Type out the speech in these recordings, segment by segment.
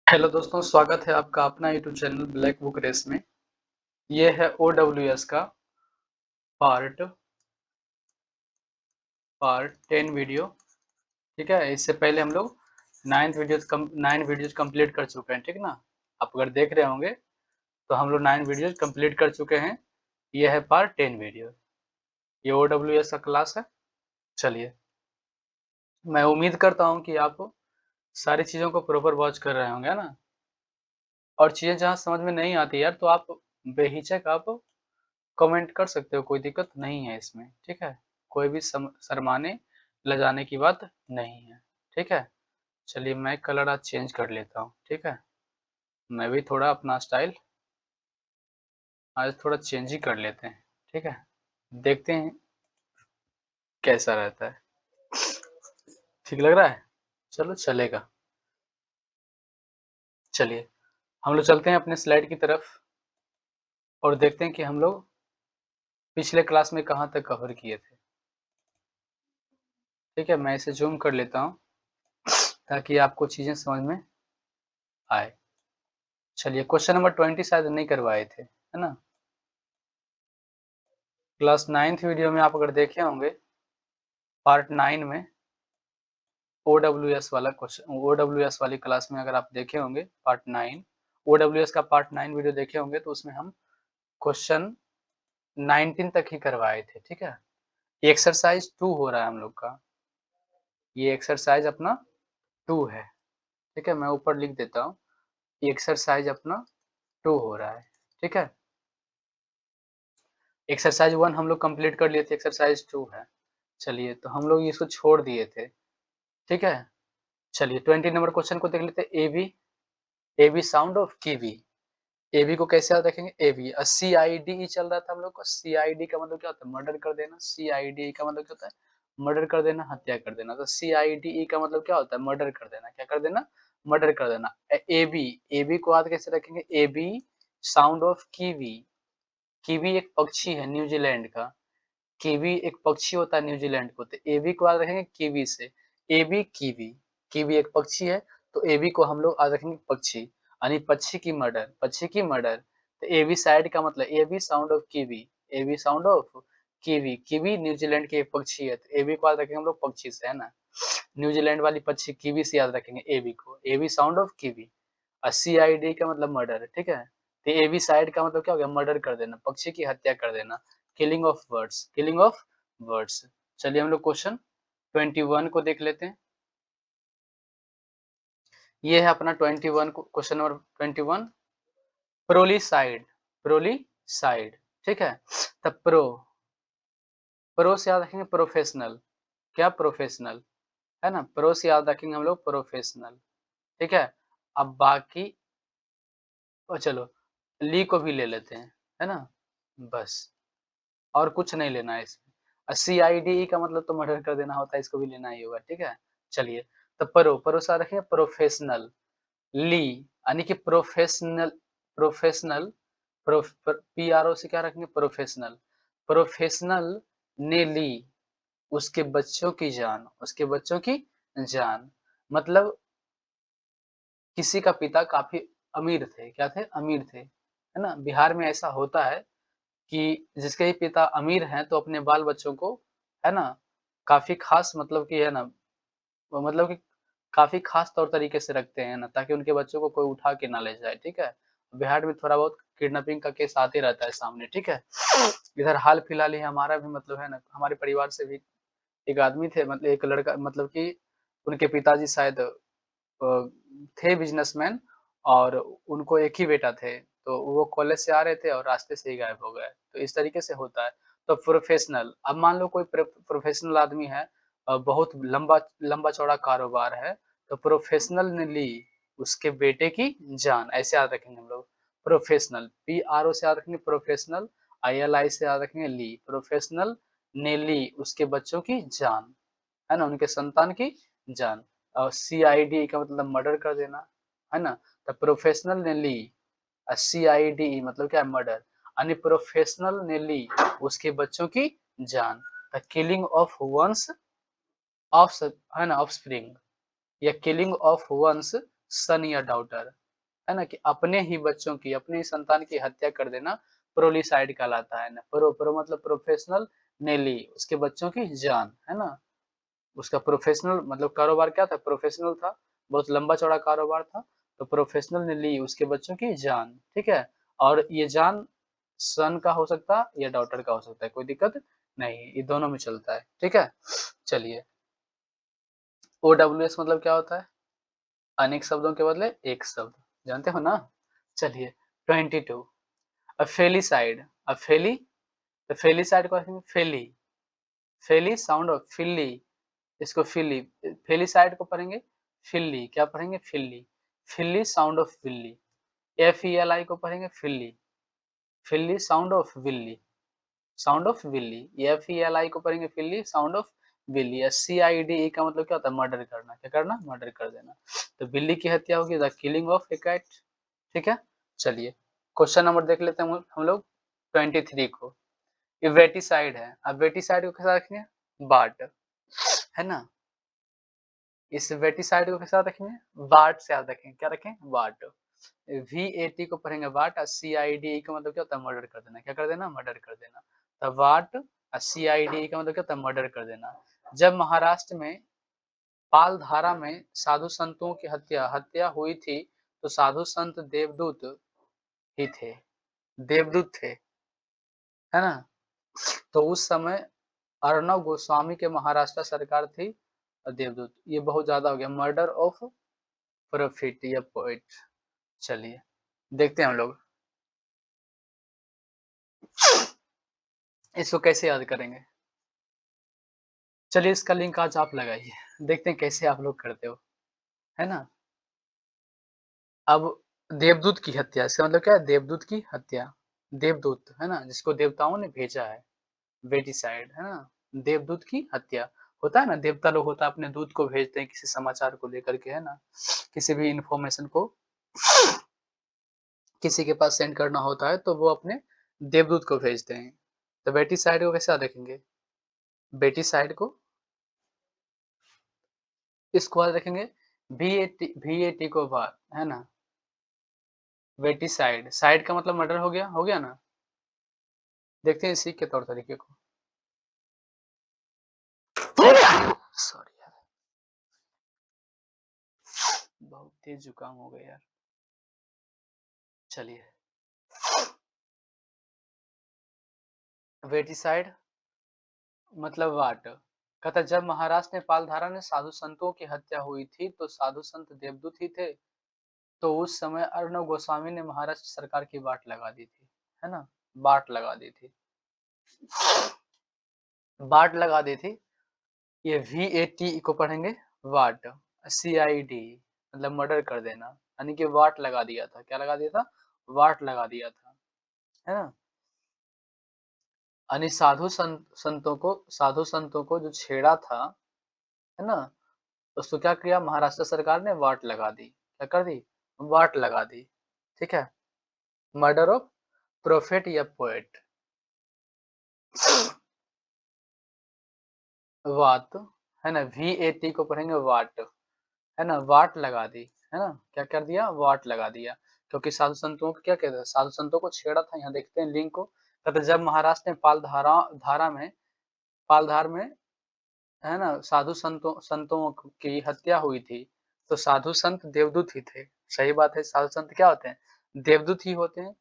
Hello दोस्तों, स्वागत है आपका अपना YouTube channel black book race में। ये है OWS का पार्ट पार्ट 10 वीडियो। ठीक है, इससे पहले हम लोग 9 वीडियोज कंप्लीट कर चुके हैं। ठीक ना, आप अगर देख रहे होंगे तो हम लोग 9 वीडियोज कंप्लीट कर चुके हैं। ये है पार्ट 10 वीडियो। ये OWS का क्लास है। चलिए, मैं उम्मीद करता हूँ कि आप सारी चीज़ों को प्रॉपर वॉच कर रहे होंगे, है ना। और चीज़ें जहाँ समझ में नहीं आती यार, तो आप बेहिचक आप कमेंट कर सकते हो, कोई दिक्कत नहीं है इसमें। ठीक है, कोई भी शर्माने लजाने की बात नहीं है। ठीक है, चलिए मैं कलर आज चेंज कर लेता हूँ। ठीक है, मैं भी थोड़ा अपना स्टाइल आज थोड़ा चेंज ही कर लेते हैं। ठीक है, देखते हैं कैसा रहता है। ठीक लग रहा है, चलो चलेगा। चलिए, हम लोग चलते हैं अपने स्लाइड की तरफ और देखते हैं कि हम लोग पिछले क्लास में कहाँ तक कवर किए थे। ठीक है, मैं इसे जूम कर लेता हूँ ताकि आपको चीज़ें समझ में आए। चलिए, क्वेश्चन नंबर 20 शायद नहीं करवाए थे, है ना। क्लास 9th वीडियो में आप अगर देखे होंगे, पार्ट 9 में OWS वाला क्वेश्चन, OWS वाली क्लास में अगर आप देखे होंगे पार्ट 9, OWS का पार्ट 9 वीडियो देखे होंगे तो उसमें हम क्वेश्चन 19 तक ही करवाए थे। ठीक है, एक्सरसाइज 2 हो रहा है हम लोग का। ये एक्सरसाइज अपना 2 है। ठीक है, मैं ऊपर लिख देता हूँ, एक्सरसाइज अपना 2 हो रहा है। ठीक है, एक्सरसाइज 1 हम लोग कंप्लीट कर लिए थे, एक्सरसाइज 2 है। चलिए, तो हम लोग इसको छोड़ दिए थे। ठीक है, चलिए 20 नंबर क्वेश्चन को देख लेते हैं। AB, AB sound of kiwi. AB को कैसे याद रखेंगे, एबी CIDE चल रहा था हम लोग का। CID का मतलब क्या होता है, मर्डर कर देना। CIDE का मतलब क्या होता है, मर्डर कर देना, हत्या कर देना। तो CIDE का मतलब क्या होता है, मर्डर कर देना। क्या कर देना, मर्डर कर देना। एबी, एबी को याद कैसे रखेंगे, AB sound of kiwi. Kiwi एक पक्षी है न्यूजीलैंड का। कीवी एक पक्षी होता है न्यूजीलैंड को, तो एबी को याद रखेंगे कीवी से। एबी कीवी, कीवी एक पक्षी है, तो एबी को हम लोग याद रखेंगे पक्षी, यानी पक्षी की मर्डर, पक्षी की मर्डर। तो एबी साइड का मतलब AB sound of kiwi, AB sound of kiwi. Kiwi New Zealand के एक पक्षी है, तो एबी को याद रखेंगे हम लोग पक्षी से, है ना। न्यूजीलैंड वाली पक्षी कीवी से याद रखेंगे एबी को, एबी साउंड ऑफ कीवी। और CID का मतलब मर्डर, ठीक है। तो एबी साइड का मतलब क्या हो गया, मर्डर कर देना, पक्षी की हत्या कर देना। Killing of birds, killing of birds. चलिए हम लोग क्वेश्चन 21 को देख लेते हैं। ये है अपना 21 क्वेश्चन नंबर 21। प्रोलीसाइड, प्रोलीसाइड। ठीक है, तब प्रो से याद रखेंगे प्रोफेशनल। क्या, प्रोफेशनल, है ना। प्रो से याद रखेंगे हम लोग प्रोफेशनल। ठीक है, अब बाकी चलो ली को भी ले लेते हैं, है ना। बस, और कुछ नहीं लेना है इसमें। CIDE का मतलब तो मर्डर कर देना होता है, इसको भी लेना ही होगा। ठीक है, चलिए, तो परो से रखेंगे प्रोफेशनल। ली यानी कि प्रोफेशनल, प्रोफेशनल, PRO से क्या रखेंगे, प्रोफेशनल। प्रोफेशनल ने ली उसके बच्चों की जान, उसके बच्चों की जान। मतलब किसी का पिता काफी अमीर थे, क्या थे, अमीर थे, है ना। बिहार में ऐसा होता है कि जिसके भी पिता अमीर हैं तो अपने बाल बच्चों को, है ना, काफ़ी ख़ास मतलब कि, है ना, मतलब कि काफ़ी ख़ास तौर तरीके से रखते हैं ना, ताकि उनके बच्चों को कोई उठा के ना ले जाए। ठीक है, बिहार में थोड़ा बहुत किडनैपिंग का केस आते रहता है सामने। ठीक है, इधर हाल-फिलहाल ही हमारा भी मतलब, है ना, हमारे परिवार से भी एक आदमी थे, मतलब एक लड़का, मतलब कि उनके पिताजी शायद थे बिज़नेसमैन, और उनको एक ही बेटा थे, तो वो कॉलेज से आ रहे थे और रास्ते से ही गायब हो गए। तो इस तरीके से होता है। तो प्रोफ़ेशनल, अब मान लो कोई प्रोफ़ेशनल आदमी है, बहुत लंबा लंबा-चौड़ा कारोबार है, तो प्रोफ़ेशनल ने ली उसके बेटे की जान, ऐसे याद रखेंगे हम लोग। प्रोफ़ेशनल, PRO से याद रखेंगे प्रोफ़ेशनल, ILI से याद रखेंगे ली। प्रोफ़ेशनल ने ली उसके बच्चों की जान, है ना, उनके संतान की जान। और CID का मतलब मर्डर कर देना, है ना। द प्रोफेशनल ने ली, CIDE मतलब क्या है, मर्डर, यानी प्रोफेशनल ने ली उसके बच्चों की जान। द किलिंग ऑफ वंस ऑफ, है ना, ऑफस्प्रिंग, या किलिंग ऑफ वंस सन या डॉटर, है ना, कि अपने ही बच्चों की, अपने ही संतान की हत्या कर देना प्रोलीसाइड कहलाता है ना। प्रो मतलब प्रोफेशनल नेली, उसके बच्चों की जान, है ना। उसका प्रोफेशनल मतलब कारोबार क्या था, प्रोफेशनल था, बहुत लंबा चौड़ा कारोबार था। तो प्रोफेशनल ने ली उसके बच्चों की जान, ठीक है। और ये जान सन का हो सकता है या डॉटर का हो सकता है, कोई दिक्कत नहीं, ये दोनों में चलता है, ठीक है। चलिए, OWS मतलब क्या होता है, अनेक शब्दों के बदले एक शब्द, जानते हो ना। चलिए 22, अफेलिसाइड, अफेली, तो फेलिसाइड को फेली, फेली साउंड ऑफ फिल्ली, इसको फिल्ली, फेलिसाइड को पढ़ेंगे फिल्ली, क्या पढ़ेंगे फिल्ली, फिल्ली साउंड ऑफ विल्ली, FELI को पढ़ेंगे फिल्ली, फिल्ली साउंड ऑफ विल्ली, साउंड ऑफ विल्ली, FELI को पढ़ेंगे फिल्ली साउंड ऑफ बिल्ली। CIDE का मतलब क्या होता है, मर्डर करना, क्या करना, मर्डर कर देना। तो बिल्ली की हत्या होगी the killing of a cat, ठीक है। चलिए क्वेश्चन नंबर देख लेते हैं हम लोग 23 को। ये वेटिसाइड है, अब वेटिसाइड को कैसा रखेंगे, बाट, है ना। इस वेटिसाइड को कैसे याद रखेंगे, वाट से याद रखेंगे, क्या रखें, वाट। VAT को पढ़ेंगे वाट, और CIDE का मतलब क्या होता है, मर्डर कर देना, क्या कर देना, मर्डर कर देना। तो वाट और CIDE का मतलब क्या होता है, मर्डर कर देना। जब महाराष्ट्र में पालधारा में साधु संतों की हत्या हत्या हुई थी, तो साधु संत देवदूत ही थे, देवदूत थे, है ना। तो उस समय अर्णव गोस्वामी के महाराष्ट्र सरकार थी और देवदूत, ये बहुत ज्यादा हो गया, मर्डर ऑफ प्रोफिट या पोइट। चलिए देखते हैं हम लोग इसको कैसे याद करेंगे। चलिए इसका लिंक आज आप लगाइए, देखते हैं कैसे आप लोग करते हो, है ना। अब देवदूत की हत्या, इसका मतलब क्या है, देवदूत की हत्या, देवदूत है ना, जिसको देवताओं ने भेजा है, बेटीसाइड, है ना। देवदूत की हत्या, होता है ना, देवता लोग होता है अपने दूत को भेजते हैं किसी समाचार को लेकर के, है ना, किसी भी इंफॉर्मेशन को किसी के पास सेंड करना होता है तो वो अपने देवदूत को भेजते हैं। तो बेटी साइड को कैसे याद रखेंगे, बेटी साइड को, इसको याद रखेंगे VAT को बार, है ना। बेटी साइड, साइड का मतलब मर्डर हो गया ना। देखते हैं इसी के तौर तरीके को, सॉरी यार, बहुत तेज जुकाम हो गया यार। चलिए बेटी साइड मतलब वाट, कहता जब महाराष्ट्र में पालधारा में साधु संतों की हत्या हुई थी तो साधु संत देवदूत ही थे। तो उस समय अर्णव गोस्वामी ने महाराष्ट्र सरकार की बाट लगा दी थी, है ना, बाट लगा दी थी, बाट लगा दी थी। ये VAT को पढ़ेंगे वाट, CID मतलब मर्डर कर देना, यानी कि वाट लगा दिया था, क्या लगा दिया था, वाट लगा दिया था, है ना। यानी साधु संतों को जो छेड़ा था, है ना, उसको क्या किया, महाराष्ट्र सरकार ने वाट लगा दी, क्या कर दी, वाट लगा दी, ठीक है। मर्डर ऑफ प्रोफेट या पोएट, वाट, है ना, VAT को पढ़ेंगे वाट, है ना, वाट लगा दी, है ना, क्या कर दिया, वाट लगा दिया। क्योंकि साधु संतों को क्या कहते हैं, साधु संतों को छेड़ा था, यहाँ देखते हैं लिंक को, कहते जब महाराष्ट्र में पालधार में, है ना, साधु संतों की हत्या हुई थी, तो साधु संत देवदूत ही थे, सही बात है, साधु संत क्या होते हैं, देवदूत ही होते हैं।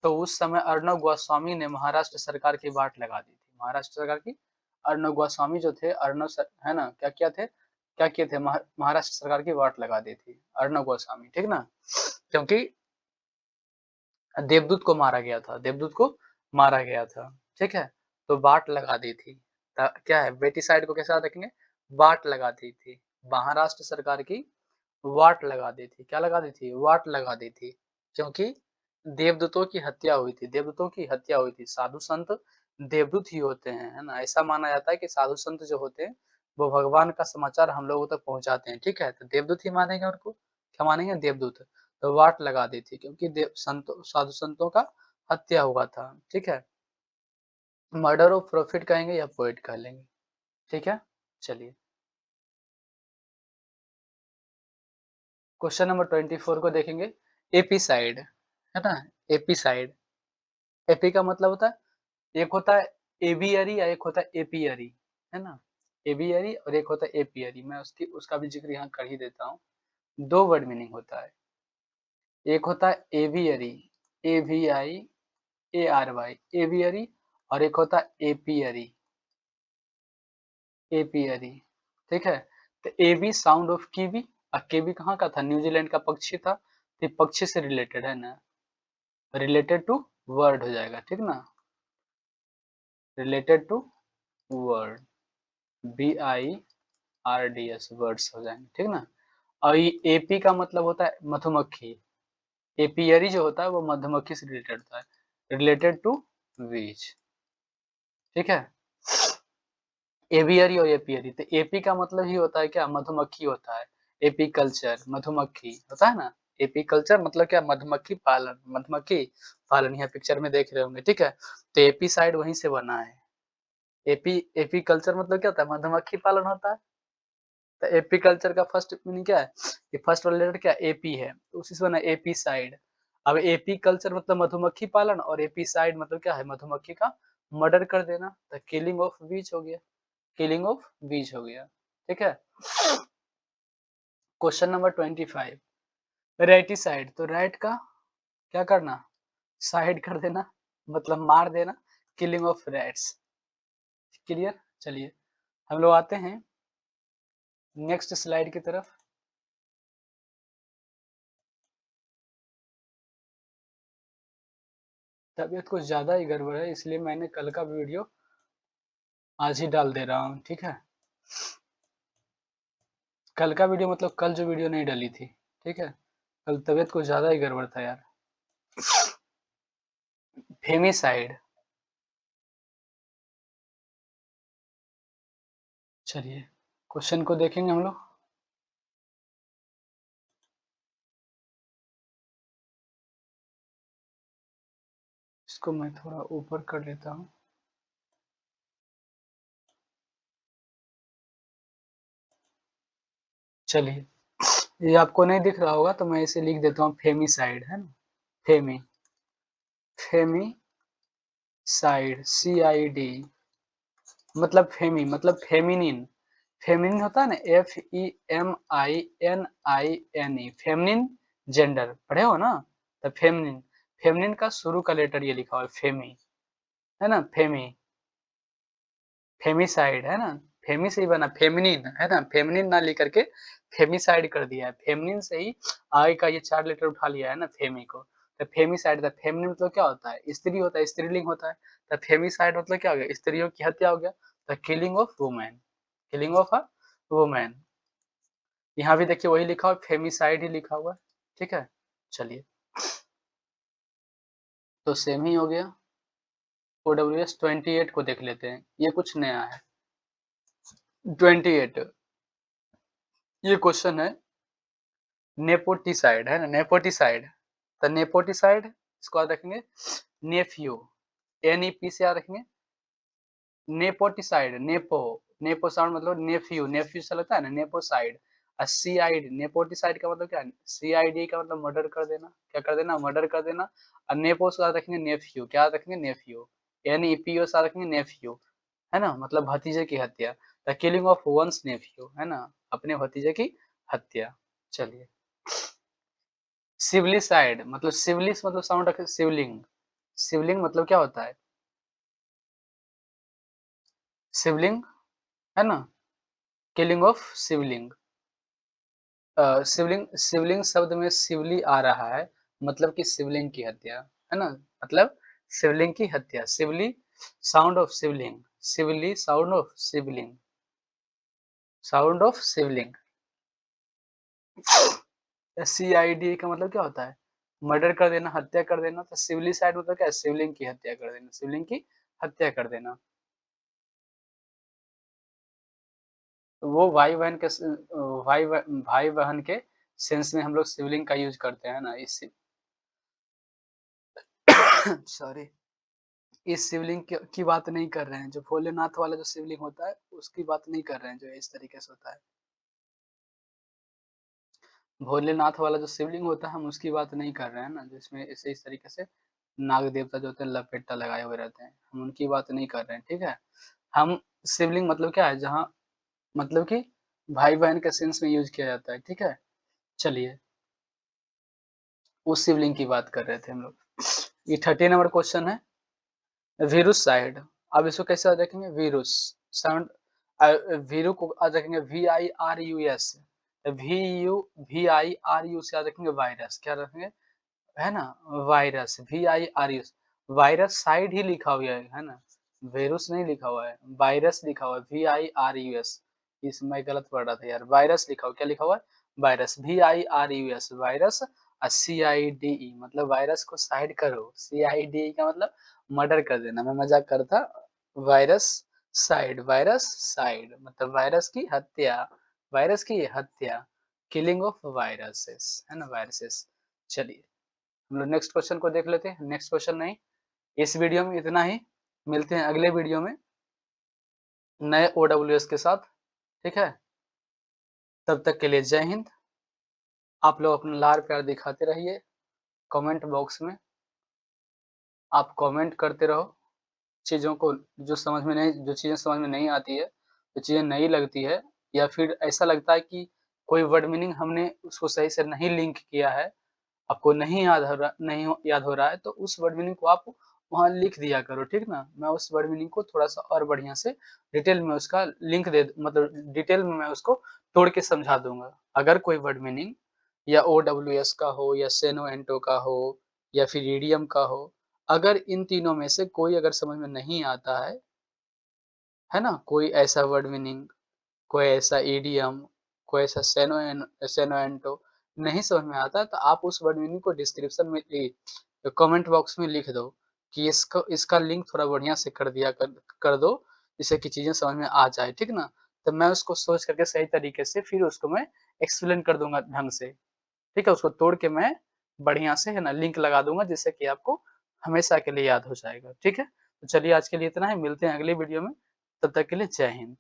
तो उस समय अर्णव गोस्वामी ने महाराष्ट्र सरकार की बाट लगा दी थी, महाराष्ट्र सरकार की, अर्णव गोस्वामी जो थे, है ना, क्या किए थे, महाराष्ट्र सरकार की बाट लगा दी थी अर्णव गोस्वामी, ठीक ना। क्योंकि देवदूत को मारा गया था, देवदूत को मारा गया था, ठीक है। तो बाट लगा दी थी, क्या है, बेटी साइड को कैसे याद रखेंगे, बाट लगा दी थी, महाराष्ट्र सरकार की वाट लगा दी थी, क्या लगा दी थी, वाट लगा दी थी। क्योंकि देवदूतों की हत्या हुई थी, देवदूतों की हत्या हुई थी, साधु संत देवदूत ही होते हैं, है ना, ऐसा माना जाता है कि साधु संत जो होते हैं वो भगवान का समाचार हम लोगों तक पहुंचाते हैं, ठीक है। तो देवदूत ही मानेंगे उनको, क्या मानेंगे, देवदूत। तो वाट लगा दी थी क्योंकि साधु संतों का हत्या हुआ था, ठीक है। मर्डर ऑफ प्रॉफिट कहेंगे या पोएट कह लेंगे, ठीक है। चलिए क्वेश्चन नंबर 24 को देखेंगे। एपीसाइड है ना, एपीसाइड। एपी का मतलब होता है, एक होता है एवियरी या एक होता है एपियरी, है ना। एवियरी और एक होता है एपियरी। मैं उसका भी जिक्र यहाँ कर ही देता हूँ। दो वर्ड मीनिंग होता है। एक होता है एवियरी, AVIARY, एवियरी, और एक होता है एपियरी, एपियरी। ठीक है। तो एवी साउंड ऑफ कीवी, और केवी कहाँ का था? न्यूजीलैंड का पक्षी था। तो पक्षी से रिलेटेड है ना, रिलेटेड टू वर्ड हो जाएगा, ठीक ना। Related to word, BIRDS, words हो जाएंगे, ठीक ना। और ये एपी का मतलब होता है मधुमक्खी। एपियरी जो होता है वो मधुमक्खी से रिलेटेड होता है, रिलेटेड टू बीज, ठीक है। एवियरी और एपियरी, तो एपी का मतलब ही होता है क्या? मधुमक्खी होता है। एपी कल्चर, मधुमक्खी होता है ना। एपी कल्चर मतलब क्या? मधुमक्खी पालन, मधुमक्खी पालन, यहाँ पिक्चर में देख रहे होंगे, ठीक है। तो एपी साइड वहीं से बना है। एपी एपी कल्चर मतलब क्या होता है? मधुमक्खी पालन होता है। तो एपी कल्चर का फर्स्ट मीनिंग क्या है? ये फर्स्ट वाला लेटर क्या? एपी है, तो उसी से बना एपी साइड। अब एपी कल्चर मतलब मधुमक्खी पालन, और एपी साइड मतलब क्या है? मधुमक्खी का मर्डर कर देना, तो किलिंग ऑफ बीज हो गया, किलिंग ऑफ बीज हो गया, ठीक है। क्वेश्चन नंबर 25, राइटिसाइड, तो राइट का क्या करना? साइड कर देना, मतलब मार देना, किलिंग ऑफ रैट्स। क्लियर। चलिए हम लोग आते हैं नेक्स्ट स्लाइड की तरफ। तबीयत कुछ ज्यादा ही गड़बड़ है, इसलिए मैंने कल का वीडियो आज ही डाल दे रहा हूँ, ठीक है। कल का वीडियो मतलब कल जो वीडियो नहीं डाली थी, ठीक है। कल तबीयत कुछ ज्यादा ही गड़बड़ था यार। फेमिसाइड, चलिए क्वेश्चन को देखेंगे हम लोग। इसको मैं थोड़ा ऊपर कर लेता हूँ। चलिए, ये आपको नहीं दिख रहा होगा तो मैं इसे लिख देता हूँ, फेमिसाइड, है ना। फेमी, फेमी साइड, CID, मतलब फेमी मतलब फेमिनिन। फेमिनिन होता है ना, FEMININE, फेमिनिन जेंडर, पढ़े हो ना। तो फेमिनिन, फेमिनिन का शुरू का लेटर ये लिखा हुआ है, फेमी, है ना। फेमी, फेमिसाइड, है ना। फेमी से ही बना फेमिनिन, है ना। फेमिनिन ना लिख करके फेमिसाइड कर दिया है। फेमिनिन से ही आगे का ये 4 लेटर उठा लिया है ना, फेमी को। तो फेमिसाइड था। फेमिनिन मतलब क्या होता है? स्त्री होता है, स्त्रीलिंग होता है। तो फेमिसाइड मतलब क्या हो गया? स्त्रियों की हत्या हो गया। तो killing of women, killing of a women. यहाँ भी देखिए वही लिखा हुआ, फेमिसाइड ही लिखा हुआ है, ठीक है। चलिए, तो सेम ही हो गया। OWS 28 को देख लेते हैं, ये कुछ नया है। 28, ये क्वेश्चन है नेपोटिसाइड, है ना। नेपोटिसाइड, तो नेपोटिसाइड इसको याद रखेंगे। नेफ्यू, NEP से याद रखेंगे। नेपोटिसाइड, नेपो, नेपो साउंड मतलब नेफ्यू, नेफ्यू से लगता है ना, नेपोसाइड। और CID, नेपोटिसाइड का मतलब क्या है? CID का मतलब मर्डर कर देना, क्या कर देना? मर्डर कर देना। और नेपो से याद रखेंगे नेफ्यू, क्या याद रखेंगे? नेफ्यू, NEPO से याद रखेंगे नेफ्यू, है ना, मतलब भतीजे की हत्या। The killing of one's nephew, है ना, अपने भतीजे की हत्या। चलिए, सिविलिसाइड मतलब सिविलिस मतलब साउंड रखे शिवलिंग। शिवलिंग मतलब क्या होता है? शिवलिंग, है ना। किलिंग ऑफ शिवलिंग। शिवलिंग, शिवलिंग शब्द में शिवली आ रहा है, मतलब कि शिवलिंग की हत्या, है ना। मतलब शिवलिंग की हत्या, शिवली साउंड ऑफ शिवलिंग, शिवली sound of Shivling, sound of Shivling. CID का मतलब क्या होता है? मर्डर कर देना, हत्या कर देना। तो सिविलिसाइड मतलब क्या है? शिवलिंग की हत्या कर देना, शिवलिंग की हत्या कर देना। वो भाई बहन के सेंस में हम लोग शिवलिंग का यूज करते हैं ना, इस सॉरी, इस शिवलिंग की बात नहीं कर रहे हैं। जो भोलेनाथ वाला जो शिवलिंग होता है उसकी बात नहीं कर रहे हैं, जो इस तरीके से होता है। भोलेनाथ वाला जो शिवलिंग होता है हम उसकी बात नहीं कर रहे हैं ना, जिसमें ऐसे इस तरीके से नाग देवता जो होते हैं लपेटा लगाए हुए रहते हैं, हम उनकी बात नहीं कर रहे हैं, ठीक है? हम शिवलिंग मतलब क्या है, जहाँ मतलब कि भाई-बहन के सेंस में यूज़ किया जाता है, ठीक है? चलिए, उस शिवलिंग की बात कर रहे थे हम लोग। ये 30 नंबर क्वेश्चन है, वीरुस साइड। अब इसको कैसे याद रखेंगे? वीरुस साउंड वीरू को याद रखेंगे VIRUS, VIRU से याद रखेंगे वायरस, क्या रखेंगे? है ना? वायरस, VIRUS, वायरस साइड ही लिखा हुआ है ना? वेरुस नहीं लिखा हुआ है, वायरस लिखा हुआ है, VIRUS। इस मैं गलत पढ़ रहा था यार, वायरस लिखा हुआ, क्या लिखा हुआ है? वायरस, VIRUS, वायरस और CIDE मतलब वायरस को साइड करो, CIDE का मतलब मर्डर कर देना, मैं मजाक कर रहा था। वायरस वायरस साइड मतलब वायरस की हत्या, वायरस की हत्या, किलिंग ऑफ वायरसेस, है ना? वायरसेस। चलिए, हम लोग नेक्स्ट क्वेश्चन को देख लेते हैं। नेक्स्ट क्वेश्चन नहीं, इस वीडियो में इतना ही। मिलते हैं अगले वीडियो में नए OWS के साथ, ठीक है? तब तक के लिए जय हिंद। आप लोग अपना लाड़ प्यार दिखाते रहिए कमेंट बॉक्स में। आप कमेंट करते रहो चीज़ों को, जो चीज़ें समझ में नहीं आती है, जो चीज़ें नई लगती है, या फिर ऐसा लगता है कि कोई वर्ड मीनिंग हमने उसको सही से नहीं लिंक किया है, आपको नहीं याद हो रहा है, तो उस वर्ड मीनिंग को आप वहाँ लिख दिया करो, ठीक ना? मैं उस वर्ड मीनिंग को थोड़ा-सा और बढ़िया से डिटेल में उसका लिंक दे मतलब डिटेल में मैं उसको तोड़ के समझा दूँगा। अगर कोई वर्ड मीनिंग या OWS का हो या सेनो एंटो का हो या फिर ईडीएम का हो, अगर इन तीनों में से कोई अगर समझ में नहीं आता है ना? कोई ऐसा वर्ड मीनिंग, कोई ऐसा ईडीएम, कोई ऐसा सेनो एंटो नहीं समझ में आता है, तो आप उस वर्ड मीनिंग को डिस्क्रिप्शन में कमेंट बॉक्स में लिख दो कि इसको इसका लिंक थोड़ा बढ़िया से कर दो, जिससे कि चीज़ें समझ में आ जाए, ठीक ना? तो मैं उसको सोच करके सही तरीके से फिर उसको मैं एक्सप्लेन कर दूँगा ढंग से, ठीक है? उसको तोड़ के मैं बढ़िया से है ना लिंक लगा दूँगा, जिससे कि आपको हमेशा के लिए याद हो जाएगा, ठीक है? तो चलिए आज के लिए इतना ही, मिलते हैं अगले वीडियो में, तब तक के लिए जय हिंद।